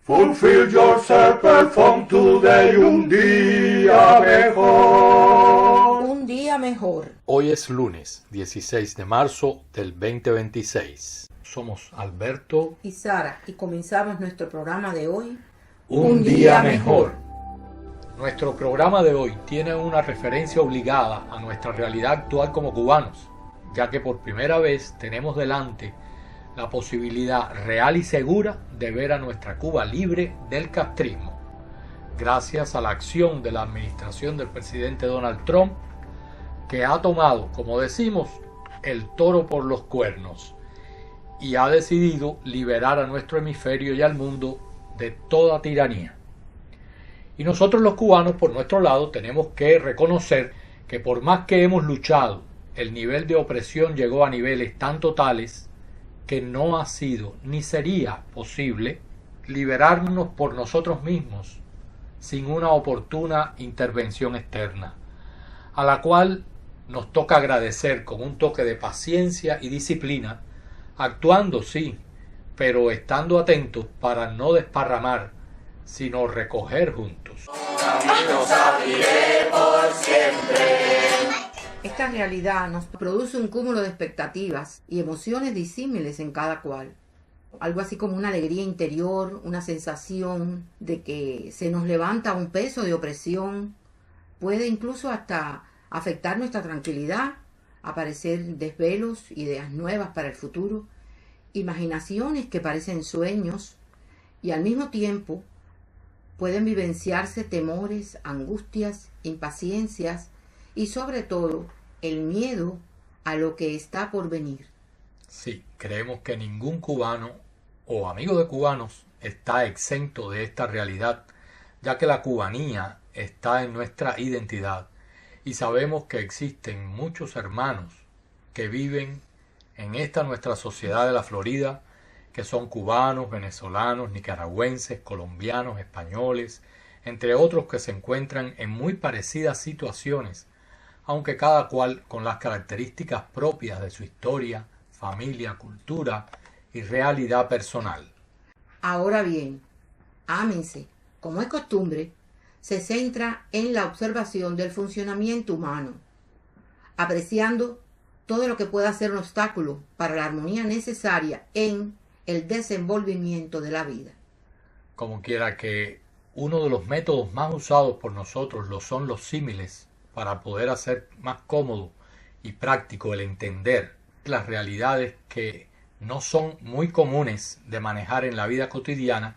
Fulfill yourself, perform today un día mejor. Un día mejor. Hoy es lunes 16 de marzo del 2026. Somos Alberto y Sara y comenzamos nuestro programa de hoy. Un día mejor. Nuestro programa de hoy tiene una referencia obligada a nuestra realidad actual como cubanos, ya que por primera vez tenemos delante la posibilidad real y segura de ver a nuestra Cuba libre del castrismo, gracias a la acción de la administración del presidente Donald Trump, que ha tomado, como decimos, el toro por los cuernos y ha decidido liberar a nuestro hemisferio y al mundo de toda tiranía. Y nosotros los cubanos, por nuestro lado, tenemos que reconocer que por más que hemos luchado, el nivel de opresión llegó a niveles tan totales que no ha sido ni sería posible liberarnos por nosotros mismos sin una oportuna intervención externa, a la cual nos toca agradecer con un toque de paciencia y disciplina, actuando sí, pero estando atentos para no desparramar, sino recoger juntos. Esta realidad nos produce un cúmulo de expectativas y emociones disímiles en cada cual. Algo así como una alegría interior, una sensación de que se nos levanta un peso de opresión. Puede incluso hasta afectar nuestra tranquilidad, aparecer desvelos, ideas nuevas para el futuro, imaginaciones que parecen sueños y al mismo tiempo pueden vivenciarse temores, angustias, impaciencias y sobre todo el miedo a lo que está por venir. Sí, creemos que ningún cubano o amigo de cubanos está exento de esta realidad, ya que la cubanía está en nuestra identidad y sabemos que existen muchos hermanos que viven en esta nuestra sociedad de la Florida, que son cubanos, venezolanos, nicaragüenses, colombianos, españoles, entre otros que se encuentran en muy parecidas situaciones, aunque cada cual con las características propias de su historia, familia, cultura y realidad personal. Ahora bien, ámense, como es costumbre, se centra en la observación del funcionamiento humano, apreciando todo lo que pueda ser un obstáculo para la armonía necesaria en el desenvolvimiento de la vida. Como quiera que uno de los métodos más usados por nosotros lo son los símiles, para poder hacer más cómodo y práctico el entender las realidades que no son muy comunes de manejar en la vida cotidiana.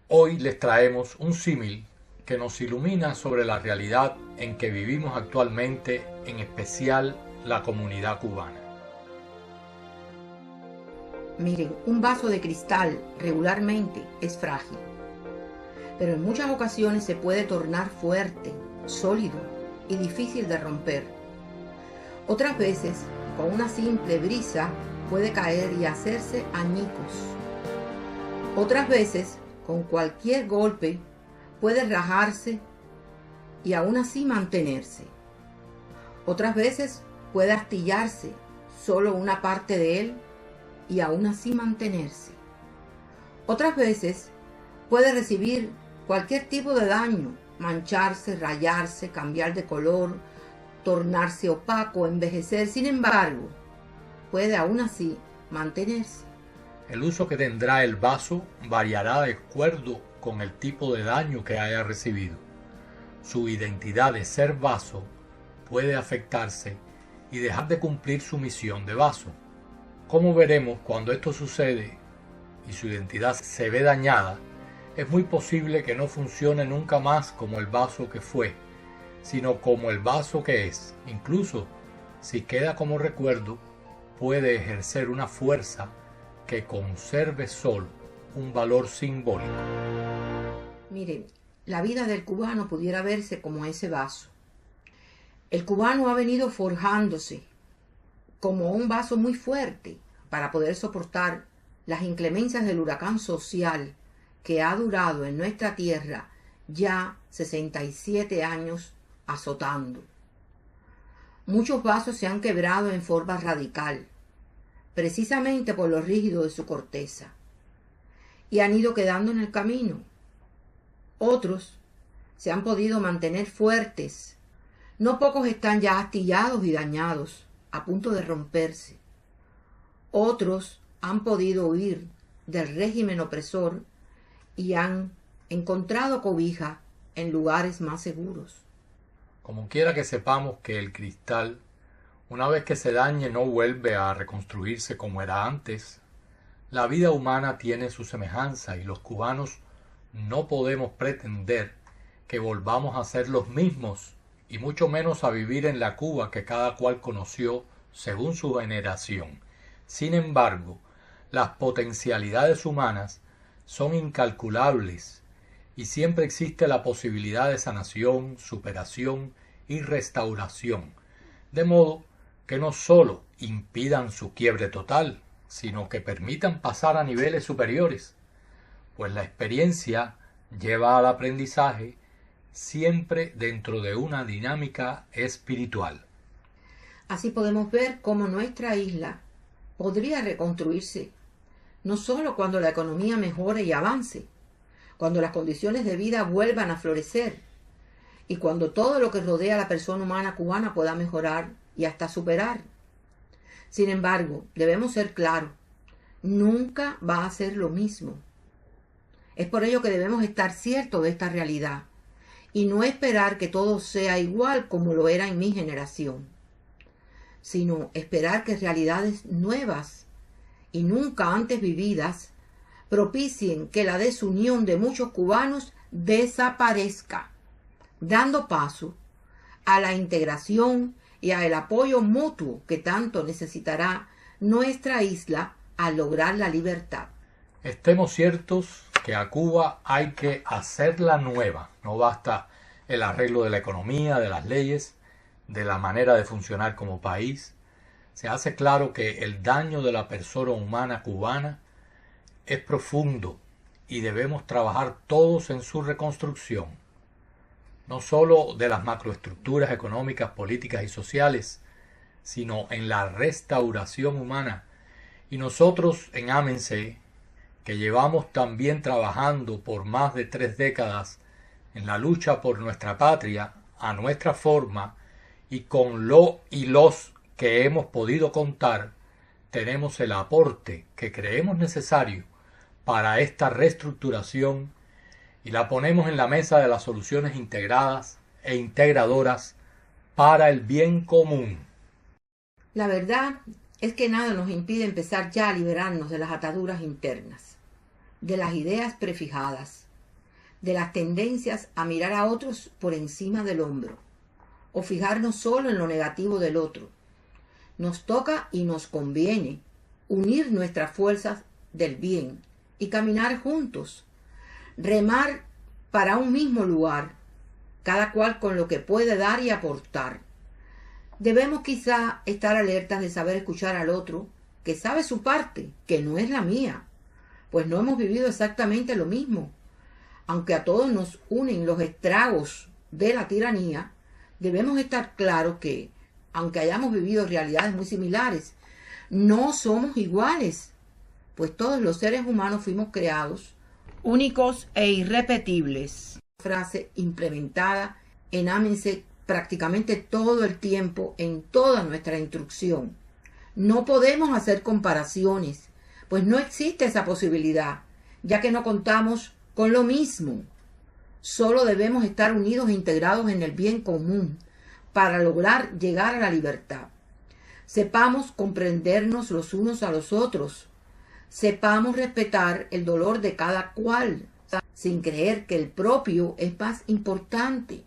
Hoy les traemos un símil que nos ilumina sobre la realidad en que vivimos actualmente, en especial la comunidad cubana. Miren, un vaso de cristal regularmente es frágil, pero en muchas ocasiones se puede tornar fuerte, sólido y difícil de romper. Otras veces, con una simple brisa, puede caer y hacerse añicos. Otras veces, con cualquier golpe, puede rajarse y aún así mantenerse. Otras veces puede astillarse solo una parte de él y aún así mantenerse. Otras veces puede recibir cualquier tipo de daño, mancharse, rayarse, cambiar de color, tornarse opaco, envejecer. Sin embargo, puede aún así mantenerse. El uso que tendrá el vaso variará de acuerdo con el tipo de daño que haya recibido. Su identidad de ser vaso puede afectarse y dejar de cumplir su misión de vaso. Como veremos, cuando esto sucede y su identidad se ve dañada, es muy posible que no funcione nunca más como el vaso que fue, sino como el vaso que es. Incluso, si queda como recuerdo, puede ejercer una fuerza que conserve solo un valor simbólico. Miren, la vida del cubano pudiera verse como ese vaso. El cubano ha venido forjándose como un vaso muy fuerte para poder soportar las inclemencias del huracán social que ha durado en nuestra tierra ya 67 años azotando. Muchos vasos se han quebrado en forma radical, precisamente por lo rígido de su corteza. y han ido quedando en el camino. Otros se han podido mantener fuertes. No pocos están ya astillados y dañados, a punto de romperse. Otros han podido huir del régimen opresor y han encontrado cobija en lugares más seguros. Como quiera que sepamos que el cristal, una vez que se dañe, no vuelve a reconstruirse como era antes, la vida humana tiene su semejanza y los cubanos no podemos pretender que volvamos a ser los mismos y mucho menos a vivir en la Cuba que cada cual conoció según su generación. Sin embargo, las potencialidades humanas son incalculables y siempre existe la posibilidad de sanación, superación y restauración, de modo que no sólo impidan su quiebre total, sino que permitan pasar a niveles superiores, pues la experiencia lleva al aprendizaje siempre dentro de una dinámica espiritual. Así podemos ver cómo nuestra isla podría reconstruirse, no solo cuando la economía mejore y avance, cuando las condiciones de vida vuelvan a florecer y cuando todo lo que rodea a la persona humana cubana pueda mejorar y hasta superar. Sin embargo, debemos ser claros, nunca va a ser lo mismo. Es por ello que debemos estar ciertos de esta realidad y no esperar que todo sea igual como lo era en mi generación, sino esperar que realidades nuevas y nunca antes vividas propicien que la desunión de muchos cubanos desaparezca, dando paso a la integración y al apoyo mutuo que tanto necesitará nuestra isla al lograr la libertad. Estemos ciertos que a Cuba hay que hacerla nueva. No basta el arreglo de la economía, de las leyes, de la manera de funcionar como país. Se hace claro que el daño de la persona humana cubana es profundo y debemos trabajar todos en su reconstrucción, no solo de las macroestructuras económicas, políticas y sociales, sino en la restauración humana. Y nosotros en Ámense, que llevamos también trabajando por más de 3 décadas en la lucha por nuestra patria, a nuestra forma, y con lo y los que hemos podido contar, tenemos el aporte que creemos necesario para esta reestructuración y la ponemos en la mesa de las soluciones integradas e integradoras para el bien común. La verdad es que nada nos impide empezar ya a liberarnos de las ataduras internas, de las ideas prefijadas, de las tendencias a mirar a otros por encima del hombro, o fijarnos solo en lo negativo del otro. Nos toca y nos conviene unir nuestras fuerzas del bien y caminar juntos, remar para un mismo lugar, cada cual con lo que puede dar y aportar. Debemos quizá estar alertas de saber escuchar al otro, que sabe su parte, que no es la mía, pues no hemos vivido exactamente lo mismo. Aunque a todos nos unen los estragos de la tiranía, debemos estar claros que, aunque hayamos vivido realidades muy similares, no somos iguales, pues todos los seres humanos fuimos creados únicos e irrepetibles. Frase implementada en Ámense prácticamente todo el tiempo en toda nuestra instrucción. No podemos hacer comparaciones, pues no existe esa posibilidad, ya que no contamos con lo mismo. Solo debemos estar unidos e integrados en el bien común para lograr llegar a la libertad. Sepamos comprendernos los unos a los otros. Sepamos respetar el dolor de cada cual, sin creer que el propio es más importante.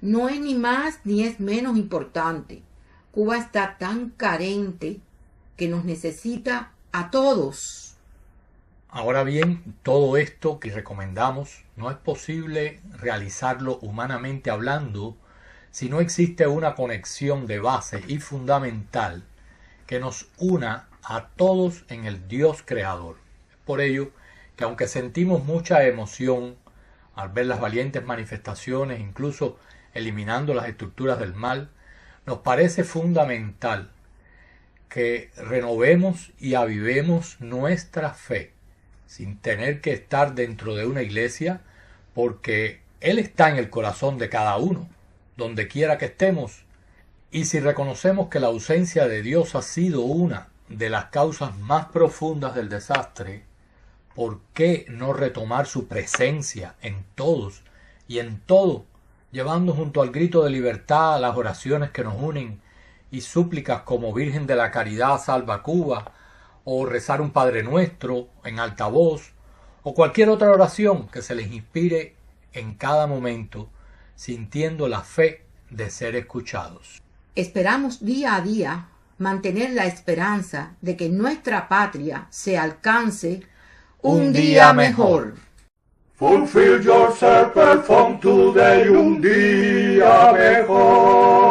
No es ni más ni es menos importante. Cuba está tan carente que nos necesita a todos. Ahora bien, todo esto que recomendamos no es posible realizarlo humanamente hablando si no existe una conexión de base y fundamental que nos una a todos en el Dios creador. Por ello, que aunque sentimos mucha emoción al ver las valientes manifestaciones, incluso eliminando las estructuras del mal, nos parece fundamental que renovemos y avivemos nuestra fe, sin tener que estar dentro de una iglesia, porque Él está en el corazón de cada uno, donde quiera que estemos. Y si reconocemos que la ausencia de Dios ha sido una de las causas más profundas del desastre, ¿por qué no retomar su presencia en todos y en todo, llevando junto al grito de libertad las oraciones que nos unen y súplicas como Virgen de la Caridad salva Cuba, o rezar un Padre Nuestro en alta voz, o cualquier otra oración que se les inspire en cada momento, sintiendo la fe de ser escuchados? Esperamos día a día mantener la esperanza de que nuestra patria se alcance un día mejor. Fulfill yourself, perform today un día mejor.